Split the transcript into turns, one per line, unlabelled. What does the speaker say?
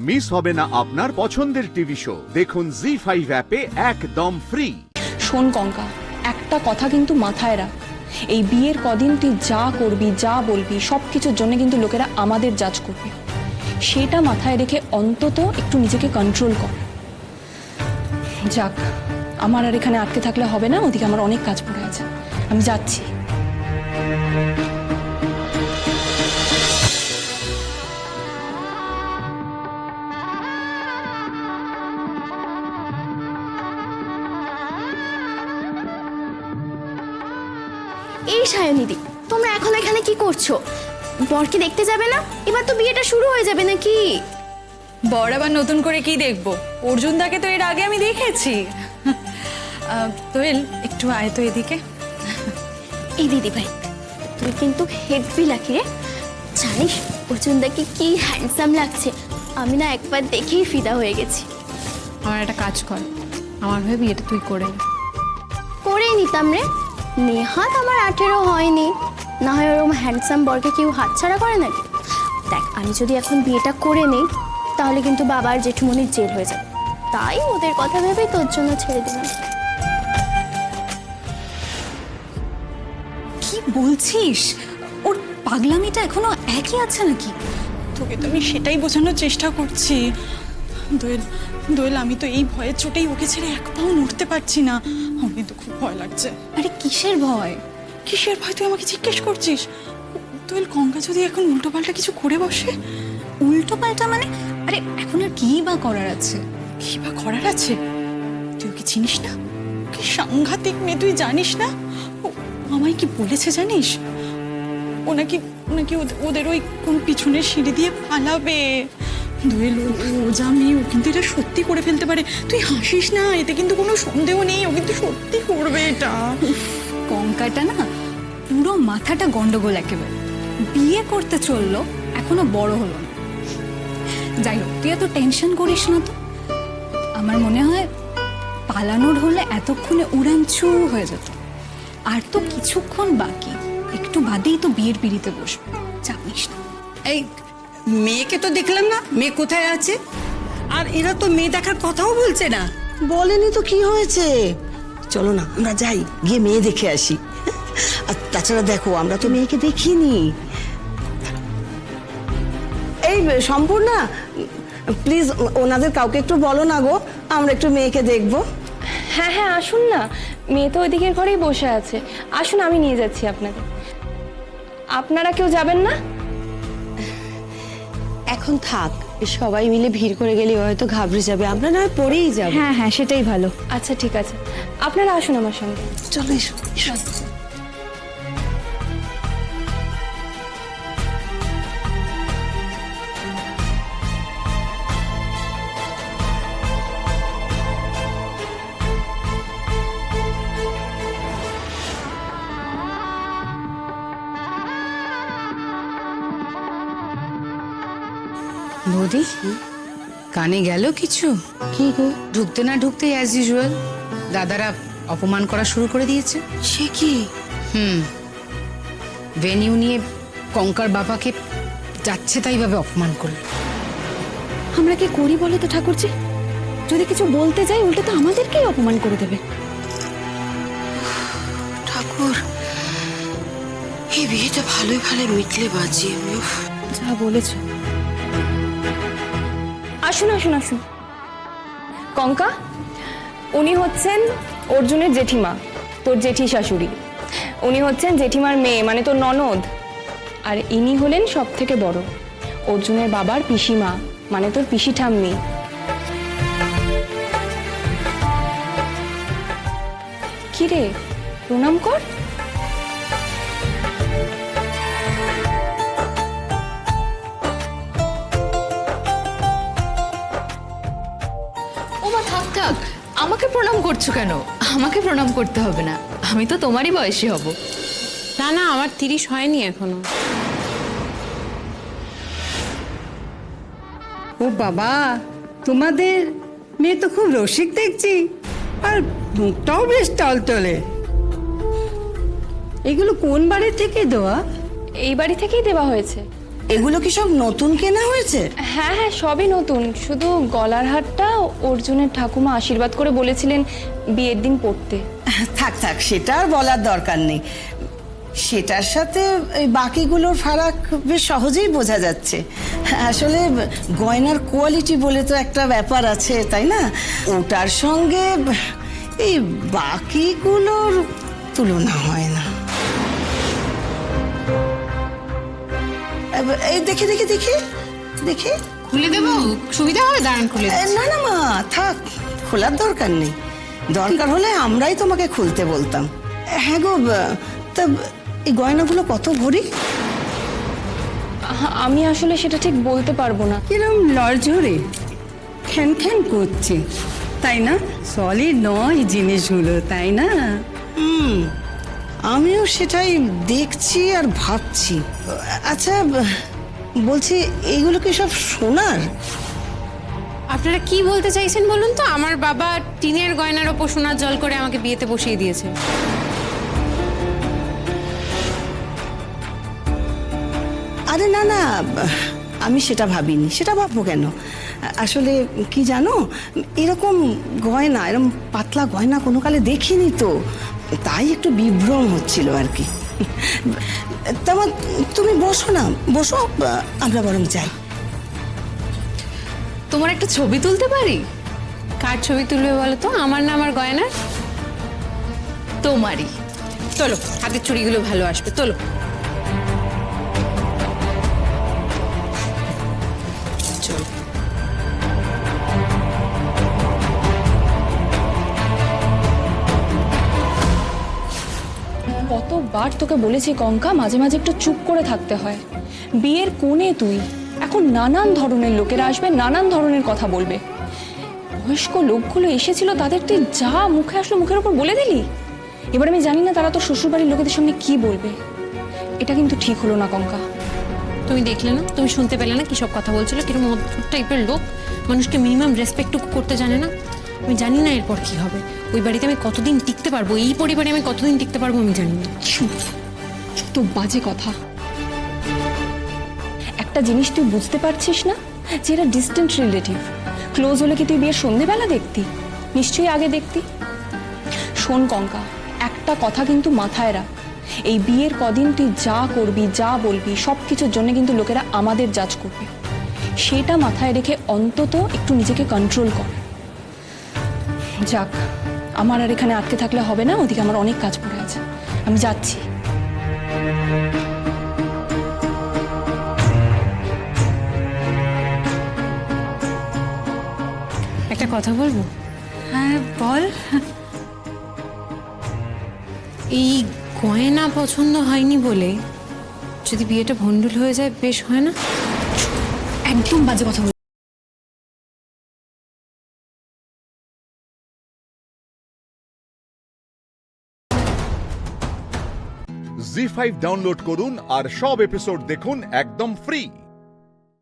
Miss হবে না আপনার পছন্দের টিভি শো। দেখুন জি5 অ্যাপে একদম ফ্রি।
শোন কঙ্কা, একটা কথা কিন্তু মাথায় রাখ, এই বিয়ের কদিন তুই যা করবি যা বলবি সব কিছুর জন্য কিন্তু লোকেরা আমাদের জাজ করবে। সেটা মাথায় রেখে অন্তত একটু নিজেকে কন্ট্রোল কর। যাক, আমার আর এখানে আটকে থাকলে হবে না, ওদিকে আমার অনেক কাজ পড়ে আছে, আমি যাচ্ছি।
এই সায়নিদি, তোমরা এখন এখানে কি করছো? বরকে দেখতে যাবে না? এবার তো বিয়েটা শুরু হয়ে যাবে নাকি?
বর আবার নতুন করে কি দেখবো? অর্জুন দাকে তো এর আগে আমি দেখেছি। তোয়েল, একটু আয় তো এদিকে।
এই দিদি ভাই, তুই কিন্তু হেভি লাকি রে। জানিস অর্জুনদাকে কি হ্যান্ডসাম লাগছে? আমি না একবার দেখেই ফিদা হয়ে গেছি।
আমার একটা কাজ কর, আমার হয়ে বিয়েটা তুই করে নে।
করেই নিতাম রে, নেহাত আমার 18 হয়নি, না হয় ওরকম হ্যান্ডসাম বরকে কেউ হাতছাড়া করে নাকি? দেখ, আমি যদি এখন বিয়েটা করে নেই তাহলে কিন্তু বাবা আর জেঠুমনির জেল হয়ে যাবে, তাই ওদের কথা ভেবেই তোর জন্য ছেড়ে দিলাম।
কি বলছিস? ওর পাগলামিটা এখনো একই আছে নাকি? তোকে তো আমি সেটাই বোঝানোর চেষ্টা করছি। দোয়েল, দোয়েল, আমি তো এই ভয়ের চোটেই ওকে ছেড়ে এক পাও নড়তে পারছি না। আমার কিন্তু খুব ভয় লাগছে। আরে কিসের ভয়? কিসের ভয় তুই আমাকে জিজ্ঞেস করছিস? দোয়েল, কঙ্কা যদি এখন উল্টোপাল্টা কিছু করে বসে? উল্টোপাল্টা মানে? আরে এখন আর কি বা করার আছে? কি বা করার আছে? তুই ওকে চিনিস না? কি সাংঘাতিক মেয়ে, তুই জানিস না? আমায় কি বলেছে জানিস? ও নাকি ওদের ওই কোন পিছনের সিঁড়ি দিয়ে পালাবে। দোয়েল, ও যা মেয়ে, ও কিন্তু এটা সত্যি করে ফেলতে পারে। তুই হাসিস না, এতে কিন্তু কোনো সন্দেহ নেই, ও কিন্তু সত্যি করবে এটা। কঙ্কাটা না পুরো মাথাটা গন্ডগোল একেবারে। বিয়ে করতে চললো, এখনো বড় হলো না। যাই হোক, তুই এত টেনশন করিস না তো। আমার মনে হয় পালানোর হলে এতক্ষণে উড়ানছু হয়ে যেত। আর তো কিছুক্ষণ বাকি, একটু বাদেই তো বিয়ের পিড়িতে বসবে, জানিস না?
এই মেয়েকে তো দেখলাম না, মেয়ে কোথায় আছে? আর এরা তো মেয়ে দেখার কথাও বলছে না।
বলেনি তো কি হয়েছে। চলো না আমরা যাই, গিয়ে মেয়ে দেখে আসি। আর তাছাড়া দেখো, আমরা তো মেয়েকে দেখিনি। এই সম্পূর্ণা, প্লিজ ওনাদের কাউকে একটু বলো না গো, আমরা একটু মেয়েকে দেখবো।
হ্যাঁ হ্যাঁ, আসুন না, মেয়ে তো ওইদিকের ঘরেই বসে আছে। আসুন, আমি নিয়ে যাচ্ছি আপনাদের। আপনারা কেউ যাবেন না?
এখন থাক, সবাই মিলে ভিড় করে গেলে হয়তো ঘাবড়ে যাবে, আমরা না হয় পরেই যাব।
হ্যাঁ হ্যাঁ, সেটাই ভালো। আচ্ছা ঠিক আছে, আপনারা আসুন আমার সঙ্গে।
চলো এসো।
বৌদি, কানে গেল কিছু?
কি গো?
ঢুকতে না ঢুকতে অ্যাজ ইউজুয়াল দাদারা অপমান করা শুরু করে দিয়েছে।
সে কি?
ভেনিউ নিয়ে কঙ্কার বাবাকে যাচ্ছে তাইভাবে অপমান করল।
আমরা কি করি বলে তো ঠাকুরজি? যদি কিছু বলতে যাই উল্টে তো আমাদেরকেই অপমান করে দেবে।
ঠাকুর, এই বিয়েটা ভালোই ভালো মিটলে বাজি।
যা বলেছো। আসুন আসুন আসুন। কঙ্কা, উনি হচ্ছেন অর্জুনের জেঠিমা, তোর জেঠি শাশুড়ি। উনি হচ্ছেন জেঠিমার মেয়ে, মানে তোর ননদ। আর ইনি হলেন সব থেকে বড়, অর্জুনের বাবার পিসিমা, মানে তোর পিসি ঠাম্মি। কি রে, প্রণাম কর।
থাক থাক, আমাকে প্রণাম করছো কেন? আমাকে প্রণাম করতে হবে না, আমি তো তোমারই বয়সী হব।
না না, আমার 30 হয়নি এখনো।
ও বাবা, তোমাদের মেয়ে তো খুব রসিক দেখছি, আর মুখটাও বেশ টলটলে। এগুলো কোন বাড়ি থেকে দেওয়া?
এই বাড়ি থেকেই দেওয়া হয়েছে।
এগুলো কি সব নতুন কেনা হয়েছে?
হ্যাঁ হ্যাঁ, সবই নতুন, শুধু গলার হারটা অর্জুনের ঠাকুমা আশীর্বাদ করে বলেছিলেন বিয়ের দিন পরতে।
থাক থাক, সেটা আর বলার দরকার নেই। সেটার সাথে এই বাকিগুলোর ফারাক বেশ সহজেই বোঝা যাচ্ছে। আসলে গয়নার কোয়ালিটি বলে তো একটা ব্যাপার আছে, তাই না? ওটার সঙ্গে এই বাকিগুলোর তুলনা হয় না। এই দেখি দেখি দেখি দেখি,
খুলে দেবো, সুবিধা হবে, দাঁড়ান খুলে
না না মা, থাক, খোলার দরকার নেই। দরকার হলে আমরাই তোমাকে খুলতে বলতাম। হ্যাঁ গো, তা এই গয়নাগুলো কত ভরি?
আমি আসলে সেটা ঠিক বলতে পারবো না।
কিরম লড়ঝড়ে খ্যান খ্যান করছে, তাই না? সলিড নয় জিনিসগুলো, তাই না?
আমিও সেটাই দেখছি আর ভাবছি। আচ্ছা, বলছি এইগুলো কি সব সোনার?
আপনারা কি বলতে চাইছেন বলুন তো? আমার বাবা টিনের গয়নার ওপর সোনার জল করে আমাকে বিয়েতে বসিয়ে দিয়েছে।
আরে না না, আমি সেটা ভাবিনি। সেটা ভাববো কেন? আসলে কি জানো, এরকম গয়না, এরকম পাতলা গয়না কোনো কালে দেখিনি তো, তাই একটু বিভ্রম হচ্ছিল আর কি। তেমন তুমি বসো না, বসো, আমরা বরং যাই।
তোমার একটা ছবি তুলতে পারি?
কার ছবি তুলবে বলো তো? আমার না আমার গয়নার?
তোমারই।
তোলো, হাতের চুড়িগুলো ভালো আসবে, তোলো। চলো।
কতবার তোকে বলেছি কঙ্কা, মাঝে মাঝে একটু চুপ করে থাকতে হয়। বিয়ের কোণে তুই, এখন নানান ধরনের লোকেরা আসবে, নানান ধরনের কথা বলবে। বয়স্ক লোকগুলো এসেছিল, তাদের তুই যা মুখে আসলো মুখের উপর বলে দিলি। এবার আমি জানি না তারা তোর শ্বশুরবাড়ির লোকেদের সামনে কি বলবে। এটা কিন্তু ঠিক হলো না কঙ্কা।
তুমি দেখলে না, তুমি শুনতে পেলে না কি সব কথা বলছিল? কিরকম অদ্ভুত টাইপের লোক, মানুষকে মিনিমাম রেসপেক্টটুকু করতে জানে না। আমি জানি না এরপর কি হবে। ওই বাড়িতে আমি কতদিন টিকতে পারবো, এই পরিবারে আমি কতদিন টিকতে পারবো আমি জানি না।
তো বাজে কথা। একটা জিনিস তুই বুঝতে পারছিস না যে এরা ডিস্টেন্ট রিলেটিভ। ক্লোজ হলে কি তুই বিয়ের সন্ধেবেলা দেখতি? নিশ্চয়ই আগে দেখতি। শোন কঙ্কা, একটা কথা কিন্তু মাথায় রাখ, এই বিয়ের কদিন তুই যা করবি, যা বলবি, সব কিছুর জন্য কিন্তু লোকেরা আমাদের জাজ করবে। সেটা মাথায় রেখে অন্তত একটু নিজেকে কন্ট্রোল কর। যাক, আমার আর এখানে আটকে থাকলে হবে না, ওদিকে আমার অনেক কাজ পড়ে আছে, আমি যাচ্ছি।
একটা কথা বলবো?
হ্যাঁ বল।
এই গয়না পছন্দ হয়নি বলে যদি বিয়েটা ভণ্ডুল হয়ে যায়, বেশ হয় না?
একদম বাজে কথা বল।
জি5 ডাউনলোড করুন আর সব এপিসোড দেখুন একদম ফ্রি।